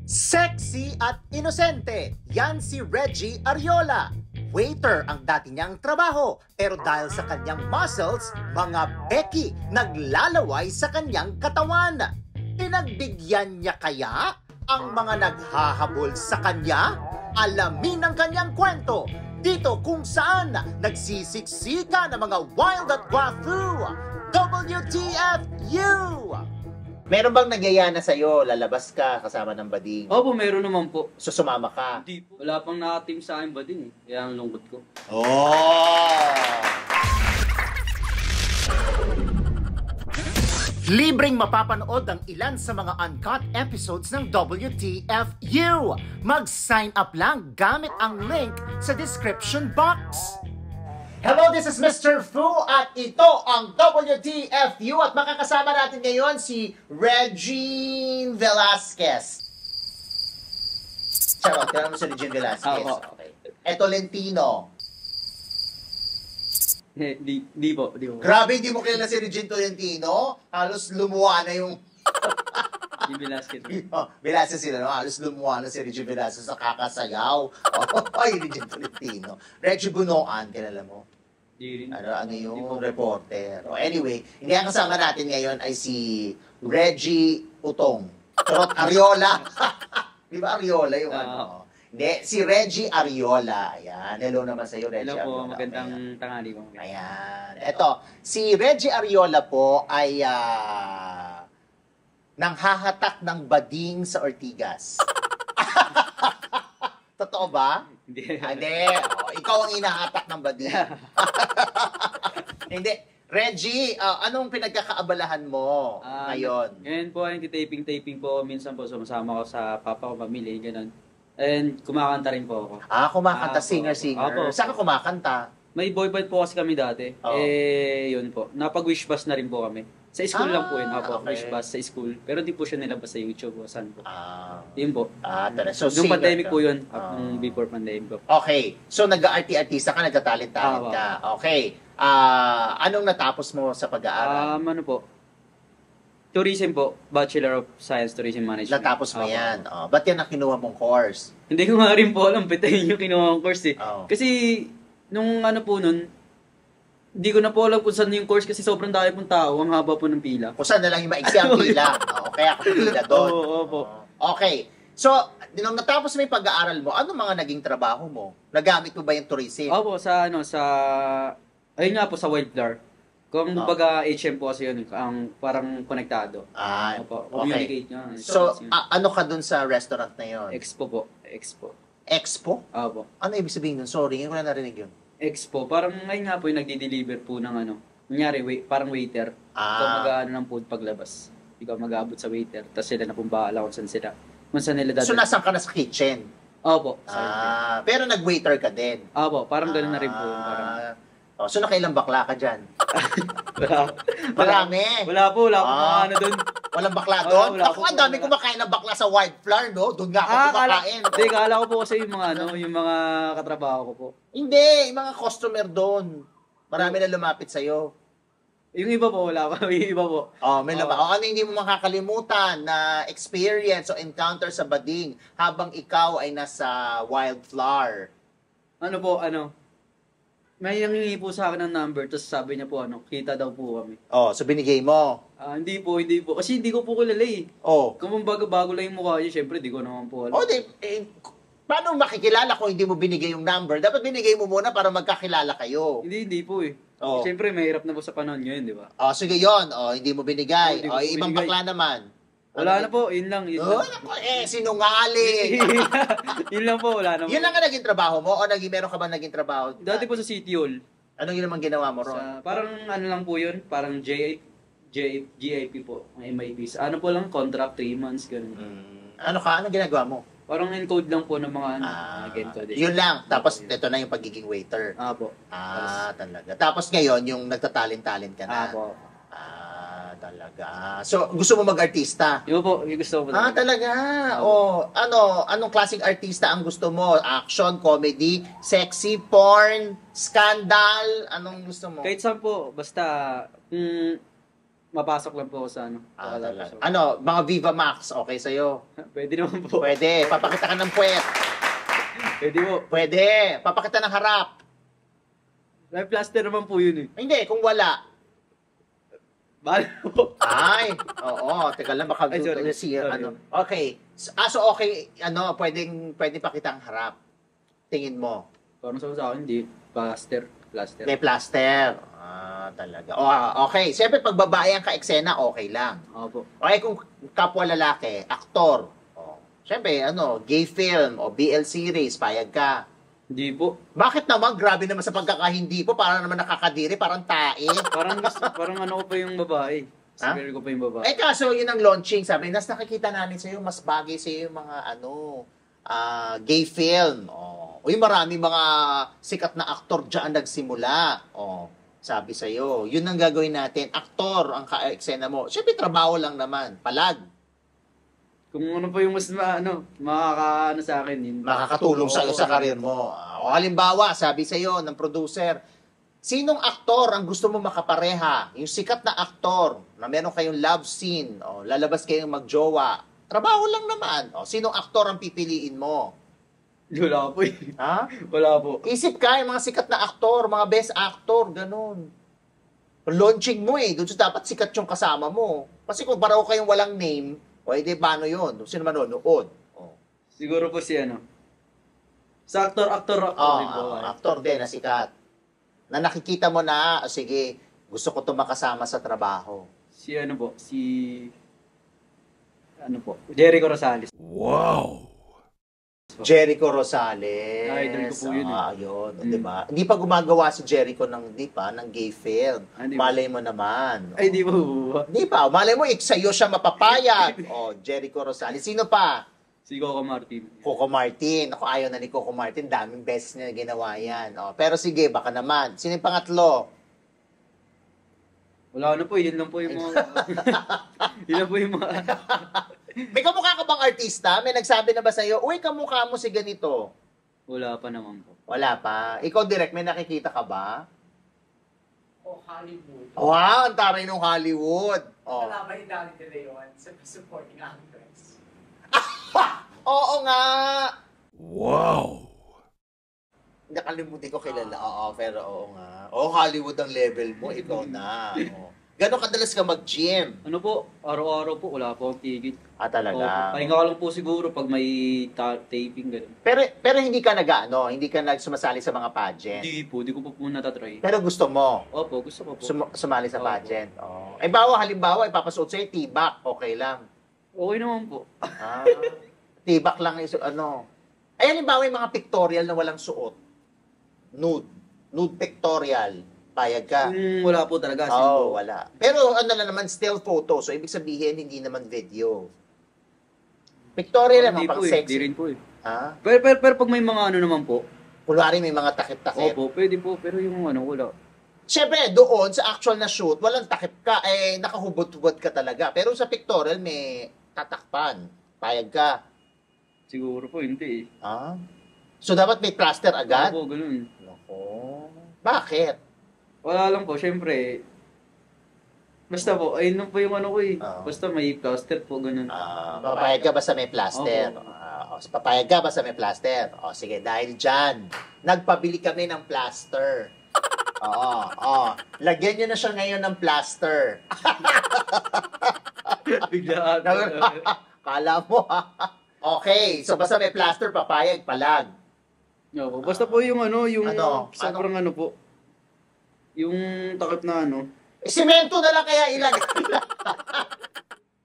Sexy at inosente, yan si Reggie Ariola. Waiter ang dati niyang trabaho, pero dahil sa kanyang muscles, mga Becky naglalaway sa kanyang katawan. Pinagbigyan niya kaya ang mga naghahabol sa kanya? Alamin ang kanyang kwento dito kung saan nagsisiksika ng mga wild at wafu. WTFU! Meron bang nagyaya na sa'yo, lalabas ka kasama ng bading? Opo, meron naman po. So sumama ka? Hindi po. Wala pang nakatim sa akin bading eh. Kaya ang lungkot ko. Oh! Libreng mapapanood ang ilan sa mga uncut episodes ng WTFU. Mag-sign up lang gamit ang link sa description box. Hello, this is Mr. Fu at ito ang WTFU at makakasama natin ngayon si Regine Velasquez. Charot, kailan mo si Regine Velasquez? Okay. Ito Tolentino. Di po. Grabe, hindi mo kilala si Regine Tolentino? Halos lumuha na yung... Yung Velasquez. Velasquez sila, no? Halos lumuha na si Regine Velasquez sa kakasayaw. Ay, Regine Tolentino. Reggie Bunoan, kilala mo? Di rin. Ano yung reporter. Anyway, hindi ang kasama natin ngayon ay si Reggie Utong. Trot Ariola. Di ba Ariola yung ano? Hindi, si Reggie Ariola. Ayan. Hello naman sa iyo, Reggie Hello po, Ariola. magandang tanghali po. Ayan. Ito, si Reggie Ariola po ay nanghahatak ng bading sa Ortigas. Totoo ba? Hindi. Hindi. Ikaw ang inahatak ng bading. Hindi. Reggie, anong pinagkakaabalahan mo ngayon? Ngayon po, taping po. Minsan po, sumasama ko sa papa ko, pamilya, gano'n. And kumakanta rin po ako. Kumakanta, singer-singer. Saan ka kumakanta? May boy band po kasi kami dati. Yun po. Napag-wish bus na rin po kami. Sa school lang po yun. Okay. Wish bus sa school. Pero di po siya nilabas sa YouTube o saan po. Yun po. So, nung pandemic po yun. Before pandemic po. Okay. So, nag-artista ka, nagtatalent-talent ka. Okay. Anong natapos mo sa pag-aaral? Ano po? Tourism po. Bachelor of Science Tourism Management. Natapos mo yan. Ba't yan ang kinuha mong course? Hindi ko nga rin po alam. Pitayin yung kinuha mong course eh. Kasi, nung ano po nun, hindi ko na po alam kung saan yung course kasi sobrang dami pong tao. Ang haba po ng pila. Kung saan na lang yung maiksi ang pila. Kaya ako pila doon. Opo. Okay. So, nung natapos mo yung pag-aaral mo, ano mga naging trabaho mo? Nagamit mo ba yung tourism? Opo, ayun nga po, sa Wildflower. Kung baga HM po kasi yun, ang parang konektado. Opo, communicate nyo. So, ano ka dun sa restaurant na yun? Expo po. Expo? Opo. Ano ibig sabihin nun? Sorry, hindi ko na narinig yun. Expo. Parang ngayon nga po yung nagdi-deliver po ng ano. Kunyari, parang waiter. Ikaw mag-ano ng food paglabas. Ikaw mag-aabot sa waiter. Tapos sila na pong bahala kung saan nila dadalhin. So, nasaan ka na sa kitchen? Opo. Pero nag-waiter ka din? Opo, parang gano'n na rin po. So, nakailang bakla ka dyan? Wala. Marami? Wala po ano doon. Walang bakla doon? Ako, ang dami kumakain ng bakla sa Wildflower, no? Doon nga ako kumakain. Hindi, kala ko po kasi yung mga katrabaho ko po. Hindi, yung mga customer doon. Marami na lumapit sa'yo. Yung iba po, wala pa. Yung iba po. May ano hindi mo makakalimutan na experience o encounter sa bading habang ikaw ay nasa Wildflower? May nangingi po sa akin ng number, tapos sabi niya po, kita daw po kami. So binigay mo? Hindi po. Kasi hindi ko po kilala eh. Kung bago lang yung mukha niya, syempre, di ko naman po alam. Paano makikilala kung hindi mo binigay yung number? Dapat binigay mo muna para magkakilala kayo. Hindi po eh. Syempre, mahirap na po sa panahon ngayon, di ba? Sige yun. Hindi mo binigay. Ibang bakla naman. Wala na po, yun lang. Sinungaling. Yun lang po, wala na po. Yun lang ang naging trabaho mo? O meron ka ba naging trabaho? Dati po sa City Hall. Anong yun naman ginawa mo ron? Parang lang po yun, parang GIP po, MIP. Po lang, contract, 3 months, gano'n. Anong ginagawa mo? Parang encode lang po ng mga encode. Yun lang. Tapos, ito na yung pagiging waiter. Po. Talaga. Tapos ngayon, yung nagtatalent-talent ka na. Po. Talaga. So, gusto mo mag-artista? Yun po, yung gusto mo. Talaga? Anong klaseng artista ang gusto mo? Action, comedy, sexy, porn, scandal? Anong gusto mo? Kahit saan po, basta, Mapasok lang po ako sa ano. Talaga. Ano, mga Viva Max, okay sa'yo? Pwede naman po. Pwede. Papakita ka ng puwet. Pwede po. Pwede. Papakita ng harap. May plaster naman po yun eh. Hindi, kung wala. Mahal po. Ay, oo. Teka lang, baka Ay, sorry. ano. Okay. So okay, ano, pwedeng pakita ang harap. Tingin mo. Parang sa akin, hindi. Plaster. May plaster. Talaga. Okay. Siyempre, pag babae ang ka-eksena, okay lang. Opo. Okay, kung kapwa lalaki, aktor. Siyempre, gay film o BL series, payag ka. Hindi po. Bakit naman? Grabe naman sa pagkakahindi po. Parang naman nakakadiri, parang tae. parang ano ko pa yung babae. Sabi ko pa yung babae. Kaso yun ang launching. Sabi, nakikita namin sa'yo, mas bagay sa'yo yung mga, gay film. O yung maraming mga sikat na aktor dyan nagsimula. Sabi sa'yo, yun ang gagawin natin. Aktor ang ka-eksena mo. Siyempre, trabaho lang naman. Palag. Kung ano pa yung mas makakaano sa akin. Yun. Makakatulong sa'yo sa karir mo. O halimbawa, sabi sa'yo ng producer, sinong aktor ang gusto mo makapareha? Yung sikat na aktor na meron kayong love scene, lalabas kayong magjowa. Trabaho lang naman. Sinong aktor ang pipiliin mo? Wala po eh. Ha? Wala po. Isip ka, yung mga sikat na aktor, mga best actor, ganun. Launching mo doon sa dapat sikat yung kasama mo. Kasi kung paraw kayong walang name, edi paano yun? Sino manonood? Siguro po si ano. Sa actor. Actor din na sikat. Na nakikita mo na, sige, gusto ko makasama sa trabaho. Si Jericho Rosales. Wow! Jericho Rosales. Idol ko po yun Yun, di ba? Hindi pa gumagawa si Jericho ng gay film. Malay mo naman. Ay, di po. Di pa. Malay mo, sa'yo siya mapapayag. Jericho Rosales. Sino pa? Si Coco Martin. Coco Martin. Ako, ayaw na ni Coco Martin. Daming best niya ginawa yan. Pero sige, baka naman. Sino yung pangatlo? Wala na po. Yun lang po yung mga... yun lang po yung mga... May kamukha ka bang artista? May nagsabi na ba sa'yo, uy, kamukha mo si ganito? Wala pa naman po. Wala pa. Ikaw, direct, may nakikita ka ba? Hollywood. Wow, ang taray ng Hollywood. Kalaban ni Danny De Leon sa supporting actress. Oo nga. Wow! Nakalimutin ko kilala. Pero oo nga. Hollywood ang level mo. Ikaw na. Gano'ng kadalas ka mag-gym? Ano po? Araw-araw po. Wala po akong tigil. Talaga. Pahinga ko lang po siguro pag may taping. Ganun. Pero hindi ka hindi ka nagsumasali sa mga pageant. Hindi ko po natatry. Pero gusto mo? Opo, gusto ko po. Sumali sa pageant. Halimbawa, ipapasuot sa'yo, tibak. Okay lang. Okay naman po. Tibak lang is halimbawa yung mga pictorial na walang suot. Nude pictorial. Payag ka. Wala po talaga. Wala. Pero naman, still photo. So, ibig sabihin, hindi naman video. Pictorial lang, pang sexy. Hindi rin po eh. Ha? Pero pag may mga ano naman po. Kunwari may mga takip-takip. Opo, pwede po. Pero yung wala. Siyempre, doon, sa actual na shoot, walang takip ka. Nakahubot-hubot ka talaga. Pero sa pictorial, may tatakpan. Payag ka. Siguro po, hindi eh. So, dapat may plaster agad? Opo, ganun. Nako. Bakit? Wala lang po, syempre. Basta po, ayun po yung ko eh. Basta may plaster po, ganun. Papayag ka basta may plaster. Papayag ka basta may plaster. Sige, dahil dyan, nagpabili kami ng plaster. Lagyan nyo na siya ngayon ng plaster. Biglaan. Kala mo, Okay, so basta may plaster, papayag, palag. Basta po yung sobrang po. Yung takip na Semento na lang kaya ilagay.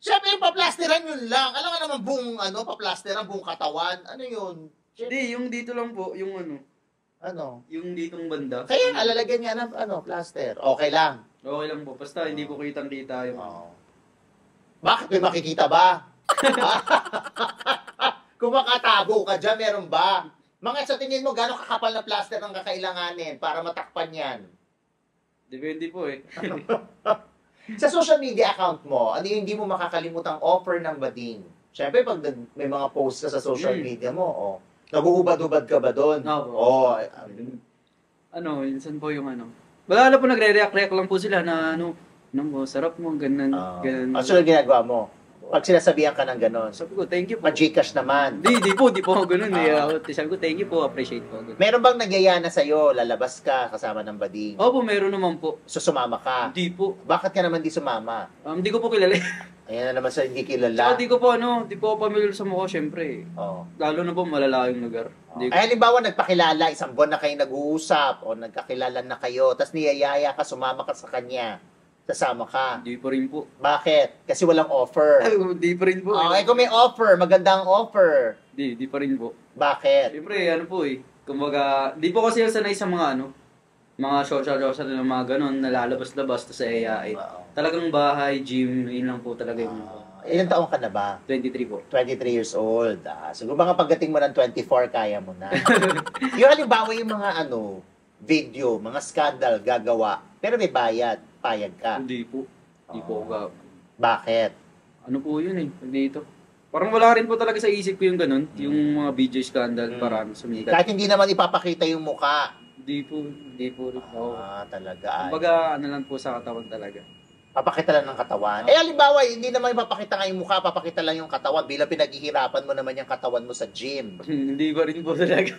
Siyempre yung paplasteran yun lang. Alam nga naman buong paplasteran, buong katawan. Ano yun? Hindi, yung dito lang po, yung yung ditong banda. Kaya alalagyan niya ng plaster. Okay lang. Okay lang po, basta hindi ko kitang-kita yung Bakit may makikita ba? Kung makatago ka dyan, meron ba? Mga sa tingin mo, gano'ng kakapal na plaster ang kakailanganin para matakpan yan? Depende po eh. Sa social media account mo, ano yung hindi mo makakalimutang offer ng bading? Siyempre, pag may mga post ka sa social media mo, nag-uubad-ubad ka ba doon? Minsan po yung Wala po, nagre-react lang po sila na Nang mo, sarap mo, ganun. ganun. So, ginagawa mo? Pag sinasabihan ka ng ganon, Sabi ko, thank you po. pa-Gcash naman. Di po ako ganun eh. Sabi ko, thank you po, appreciate po. Ganun. Meron bang nagyaya na sa'yo, lalabas ka kasama ng bading? Opo, meron naman po. So, sumama ka? Di po. Bakit ka naman di sumama? Di ko po kilala. Ayan na naman sa hindi Tsaka kilala. di ko po di po ako familiar sa mukha, syempre. Oh. Lalo na po malalayong lugar. Di ko- Ay, halimbawa, nagpakilala, isang buwan na kayo nag-uusap, o nagkakilala na kayo, tapos niyayaya ka, sumama ka sa kanya, sasama ka. Di po rin po. Bakit? Kasi walang offer. Di pa rin po. Okay, kung may offer, magandang offer. Di pa rin po. Bakit? Siyempre, ano po eh. Kumbaga, di po kasi sanay sa mga mga social na mga ganon, nalalabas-labas to sa AI. Talagang bahay, gym, yun lang po talaga yung Ilang taong ka na ba? 23 po. 23 years old. Siguro mga pagdating mo ng 24, kaya mo na. Yung halimbawa yung mga video, mga scandal gagawa, pero may bayad, payag ka. Hindi po. Hindi po ako. Bakit? Ano po yun eh, pag dito. Parang wala rin po talaga sa isip ko yung ganun, yung mga video scandal para sumikat. Kahit hindi naman ipapakita yung muka. Hindi po rin ako. Talaga. Kumbaga, ano lang po sa katawan talaga. Papakita lang ng katawan. Halimbawa, hindi naman ipapakita nga yung mukha, papakita lang yung katawan bilang pinaghihirapan mo naman yung katawan mo sa gym. Hindi ba rin po talaga.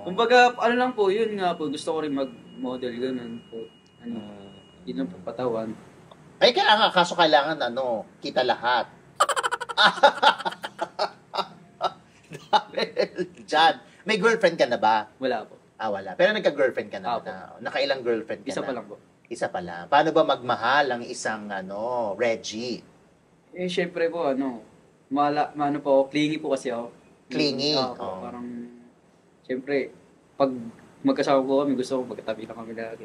Kumbaga, ano lang po, yun nga po, gusto ko rin mag-model, ganun po. Yun lang po, patawan. Ay, kaya nga, kaso kailangan, kita lahat. Diyan. May girlfriend ka na ba? Wala po. Wala. Pero nagka-girlfriend ka na. Opo. Nakailang girlfriend ka Isa na? pa lang po. Isa pa lang. Paano ba magmahal ang isang, Reggie? Syempre po, ano po, clingy po kasi ako. Clingy? Parang, syempre, pag magkasama po kami, gusto ko magkatabi na kami lagi.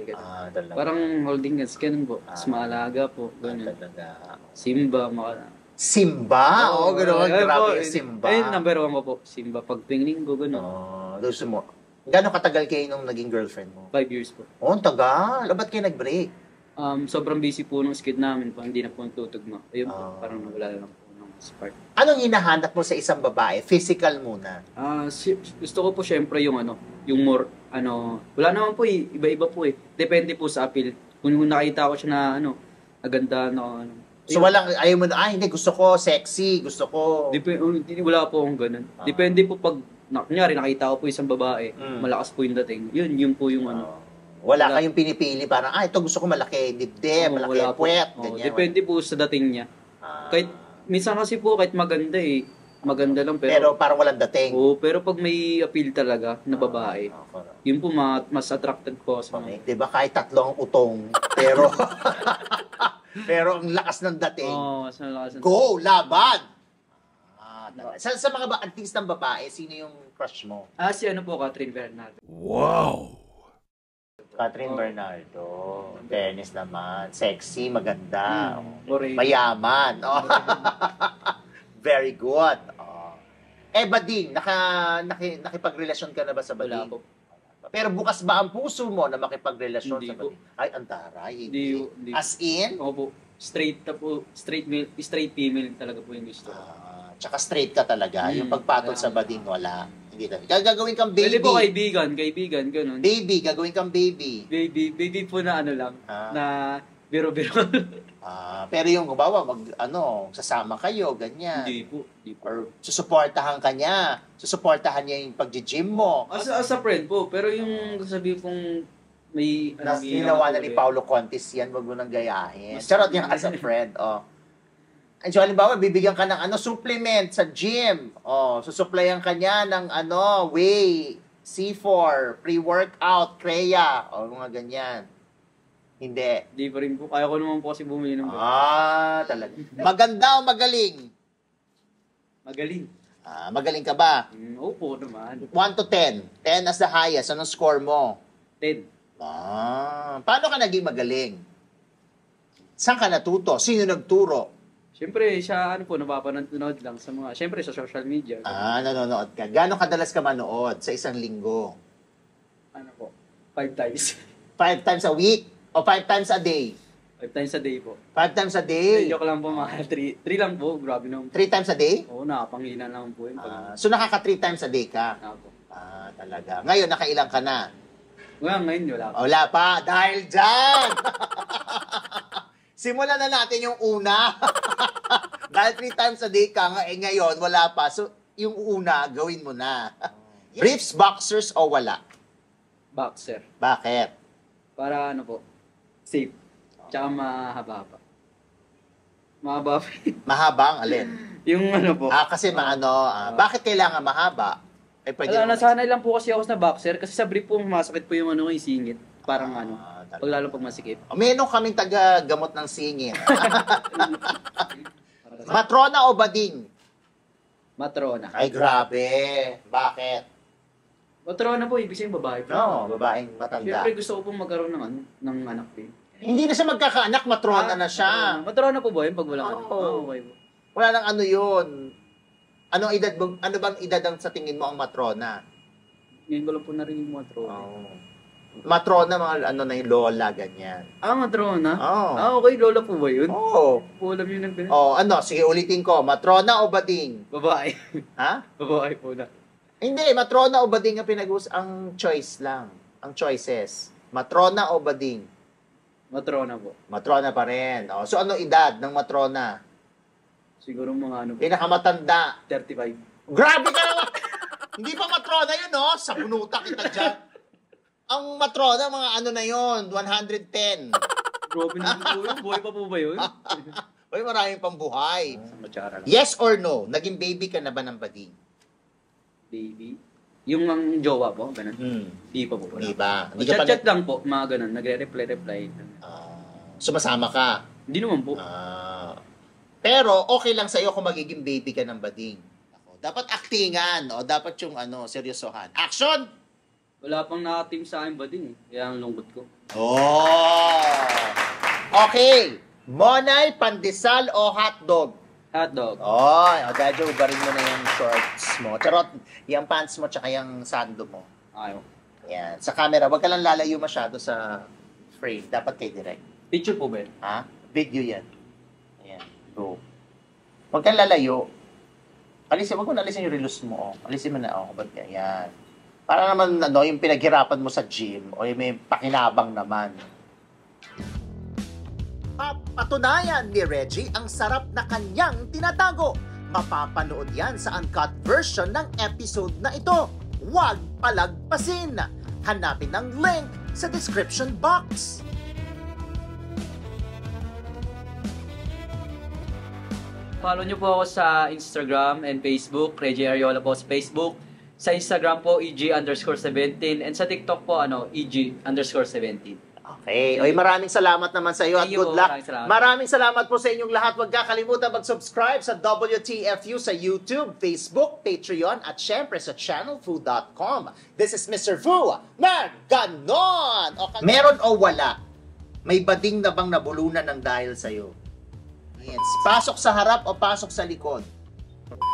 Talaga. Parang holding hands, ganun po. Tapos maalaga po, ganun. Talaga. Simba, Simba? Gano'n. Ayun Grabe po, yung Simba. Ayun, number 1 ko po. Simba, pag linggo, ganun. Gusto mo. Gano'ng katagal kayo nung naging girlfriend mo? 5 years po. Ang tagal. Ba't kayo nag-break? Sobrang busy po ng skid namin, hindi na po tutugma. Ayun po, parang nawala lang po ng spark. Anong hinahanap mo sa isang babae? Physical muna. Gusto ko po syempre yung yung more, wala naman po eh, iba-iba po eh. Depende po sa appeal. Kung nakita ko siya na, aganda na, So ayaw mo na, hindi, gusto ko sexy, gusto ko... Wala po akong ganun. Depende po pag, kunyari nakita ko po isang babae, malakas po yung dating. Yun po yung Wala kayong pinipili, parang, ito gusto ko malaki dibdib, malaki puwet, ganyan. Depende po sa dating niya. Kahit, minsan kasi po, kahit maganda maganda lang, pero parang walang dating. Pero pag may appeal talaga na babae, yun po mas attracted po sa mga. Diba, kahit 3 ang utong, pero... pero ang lakas ng dating. Mas malakas. Go! Laban! Sa mga artistang babae, sino yung crush mo? Si po, Catherine Bernardo. Wow! Catherine Bernardo. Fairness naman. Sexy, maganda. Correct. Mayaman. Very good. Bading, nakipagrelasyon ka na ba sa Bading? Wala po. Pero bukas ba ang puso mo na makipagrelasyon Hindi sa Bading? Ay, ang taray. Hindi. As in? Opo. Straight female talaga po yung gusto. Tsaka straight ka talaga. Yung pagpatol sa Bading, wala. Hindi talaga. Gagawin kang baby. Pwede po kaibigan, ganun. Baby, gagawin kang baby. Baby po na lang, na biro-biro. Pero yung kubawa, sasama kayo, ganyan. Hindi po. Or susuportahan ka niya. Susuportahan niya yung pag-gym mo. As a friend po, pero yung sabi kong may... Ginawa na ni Paulo Contis yan, wag mo nang gayahin. Charot yan as a friend. So, halimbawa, bibigyan ka ng supplement sa gym. Susuplayan ka niya ng whey, C4, pre-workout, Crea, mga ganyan. Hindi. Hindi pa rin po. Kaya ko naman po kasi bumili ng talaga. Maganda o magaling? Magaling. Magaling ka ba? Opo naman. 1 to 10. 10 as the highest. Anong score mo? 10. Paano ka naging magaling? Saan ka natuto? Sino nagturo? Siyempre, siya, napapanood lang sa siyempre sa social media. Nanonood ka. Gano'ng kadalas ka manood sa isang linggo? 5 times. 5 times a week? O 5 times a day? 5 times a day po. 5 times a day? Joke lang po, mga 3 lang po. Grabe naman. 3 times a day? Oo, nakapangina lang po yun. So nakaka 3 times a day ka? Opo. Talaga. Ngayon, nakailang ka na? Ngayon, wala pa. Wala pa. Dahil dyan! Simulan na natin yung una. Dahil 3 times a day ka nga, ngayon wala pa. So, yung una, gawin mo na. Briefs, boxers o wala? Boxer. Bakit? Para ano po, safe. Tsaka mahaba-haba. Mahaba pa. Mahaba ang alin? Yung ano po. Kasi bakit kailangan mahaba? Pwede Nasanay lang po kasi ako sa boxer kasi sa brief po masakit po yung yung singit. Parang pag lalo pag masikip. Meron kaming taga-gamot ng singit. Matrona o bading? Matrona. Ay, grabe. Bakit? Matrona po, ibig sabihin babae po. No, babaeng matanda. Siyempre gusto ko pong magkaroon ng anak po. Hindi na siya magkakaanak, matrona na siya. Matrona po ba yun pag walang anak? Oo. Okay po. Wala nang ano yun. Ano bang edad ang sa tingin mo ang matrona? Ngayon ko lang po narinig yung matrona. Matrona, mga na yung lola, ganyan. Matrona? Oo. Okay, lola po ba yun? Oo. Po alam yun ng ganun. Sige, ulitin ko. Matrona o bading? Babae. Ha? Babae po na. Hindi, matrona o bading ang ang choice lang. Ang choices. Matrona o bading? Matrona po. Matrona pa rin. So, ano edad ng matrona? Siguro mga ano po. Pinakamatanda. 35. Grabe ka naman! Hindi pa matrona yun, no? Sa bunuta kita dyan. Ang matrona, mga na yun, 110. Grabe na po yun. Buhay pa po ba yun? Uy, maraming pang buhay. Sa matsara lang. Yes or no? Naging baby ka na ba ng bading? Baby. Yung ang jowa po, ganun. Di pa po. Di ba? Hindi ka pa Chat-chat lang po, mga ganun. Nagre-reply. Sumasama ka? Hindi naman po. Pero okay lang sa'yo kung magiging baby ka ng bading. Dapat actingan, o dapat yung seryosohan. Action! Wala pang nakatim sa akin ba din eh. Kaya ang lungkot ko. Okay. Monay, pandesal o hotdog? Hotdog. Dadyo, ubarin mo na yung shorts mo. Charot, yung pants mo, tsaka yung sando mo. Ayaw. Yan. Sa camera, wag ka lang lalayo masyado sa frame. Dapat kay direct. Picture po ba yun? Video yan. Ayan. Go. Wag kang lalayo. Wag mo na alisin yung relos mo. Alisin mo na. Ba't yan? Para naman, yung pinaghirapan mo sa gym o yung may pakinabang naman. Patunayan ni Reggie ang sarap na kanyang tinatago. Mapapanood yan sa uncut version ng episode na ito. Huwag palagpasin. Hanapin ang link sa description box. Follow nyo po ako sa Instagram and Facebook. Reggie Ariola po sa Facebook. Sa Instagram po, EG_17. And sa TikTok po, EG_17. Okay. Maraming salamat naman sa iyo at good luck. Maraming salamat po sa inyong lahat. Huwag kakalimutan mag-subscribe sa WTFU sa YouTube, Facebook, Patreon, at syempre sa channelfu.com. This is Mr. Fu na ganon! Meron o wala? May bading na bang nabulunan ng dahil sa'yo? Yes. Pasok sa harap o pasok sa likod?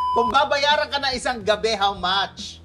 Kung babayaran ka na isang gabi, how much?